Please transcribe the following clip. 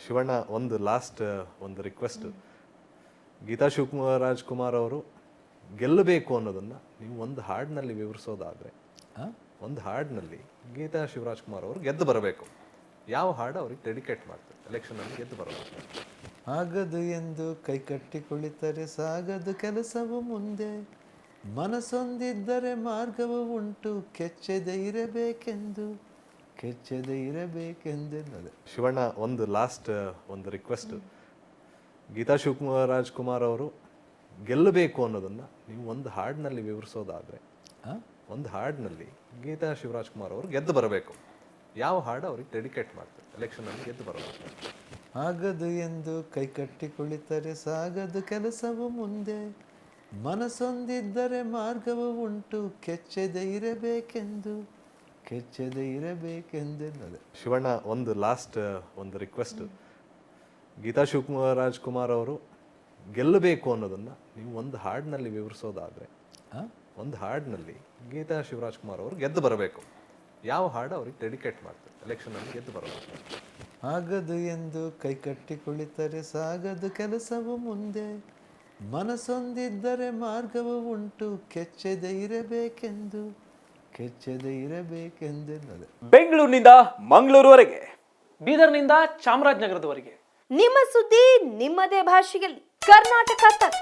ಶಿವಣ್ಣ, ಒಂದು ಲಾಸ್ಟ್ ಒಂದು ರಿಕ್ವೆಸ್ಟ್. ಗೀತಾ ಶಿವರಾಜ್ಕುಮಾರ್ ಅವರು ಗೆಲ್ಲಬೇಕು ಅನ್ನೋದನ್ನು ನೀವು ಒಂದು ಹಾಡಿನಲ್ಲಿ ವಿವರಿಸೋದಾದರೆ, ಒಂದು ಹಾಡಿನಲ್ಲಿ ಗೀತಾ ಶಿವರಾಜ್ಕುಮಾರ್ ಅವರು ಗೆದ್ದು ಬರಬೇಕು, ಯಾವ ಹಾಡು ಅವ್ರಿಗೆ ಡೆಡಿಕೇಟ್ ಮಾಡ್ತಾರೆ ಎಲೆಕ್ಷನಲ್ಲಿ ಗೆದ್ದು ಬರಬೇಕು? ಆಗದು ಎಂದು ಕೈಕಟ್ಟಿ ಕುಳಿತರೆ ಸಾಗದು ಕೆಲಸವು ಮುಂದೆ, ಮನಸ್ಸೊಂದಿದ್ದರೆ ಮಾರ್ಗವು ಉಂಟು, ಕೆಚ್ಚದೆ ಇರಬೇಕೆಂದು ಇರಬೇಕೆಂದೆನ್ನದೆ. ಶಿವಣ್ಣ, ಒಂದು ಲಾಸ್ಟ್ ಒಂದು ರಿಕ್ವೆಸ್ಟ್. ಗೀತಾ ಶಿವರಾಜ್ಕುಮಾರ್ ಅವರು ಗೆಲ್ಲಬೇಕು ಅನ್ನೋದನ್ನು ನೀವು ಒಂದು ಹಾಡಿನಲ್ಲಿ ವಿವರಿಸೋದಾದರೆ, ಒಂದು ಹಾಡಿನಲ್ಲಿ ಗೀತಾ ಶಿವರಾಜ್ಕುಮಾರ್ ಅವರು ಗೆದ್ದು ಬರಬೇಕು, ಯಾವ ಹಾಡು ಅವ್ರಿಗೆ ಡೆಡಿಕೇಟ್ ಮಾಡ್ತಾರೆ ಎಲೆಕ್ಷನಲ್ಲಿ ಗೆದ್ದು ಬರಬೇಕು? ಆಗದು ಎಂದು ಕೈಕಟ್ಟಿ ಕುಳಿತರೆ ಸಾಗದು ಕೆಲಸವು ಮುಂದೆ, ಮನಸ್ಸೊಂದಿದ್ದರೆ ಮಾರ್ಗವು ಉಂಟು, ಕೆಚ್ಚದೆ ಇರಬೇಕೆಂದೆನ್ನದೆ. ಶಿವಣ್ಣ, ಒಂದು ಲಾಸ್ಟ್ ಒಂದು ರಿಕ್ವೆಸ್ಟ್. ಗೀತಾ ಶಿವರಾಜ್ಕುಮಾರ್ ಅವರು ಗೆಲ್ಲಬೇಕು ಅನ್ನೋದನ್ನು ನೀವು ಒಂದು ಹಾಡಿನಲ್ಲಿ ವಿವರಿಸೋದಾದರೆ, ಒಂದು ಹಾಡಿನಲ್ಲಿ ಗೀತಾ ಶಿವರಾಜ್ಕುಮಾರ್ ಅವರು ಗೆದ್ದು ಬರಬೇಕು, ಯಾವ ಹಾಡು ಅವ್ರಿಗೆ ಡೆಡಿಕೇಟ್ ಮಾಡ್ತಾರೆ ಎಲೆಕ್ಷನಲ್ಲಿ ಗೆದ್ದು ಬರಬೇಕು? ಆಗದು ಎಂದು ಕೈಕಟ್ಟಿ ಕುಳಿತರೆ ಸಾಗದು ಕೆಲಸವು ಮುಂದೆ, ಮನಸ್ಸೊಂದಿದ್ದರೆ ಮಾರ್ಗವು ಉಂಟು, ಕೆಚ್ಚದೆ ಇರಬೇಕೆಂದೆನ್ನದೆ. ಬೆಂಗಳೂರಿನಿಂದ ಮಂಗಳೂರುವರೆಗೆ, ಬೀದರ್ನಿಂದ ಚಾಮರಾಜನಗರದವರೆಗೆ ನಿಮ್ಮ ಸುದ್ದಿ ನಿಮ್ಮದೇ ಭಾಷೆಯಲ್ಲಿ. ಕರ್ನಾಟಕ ತಕ್.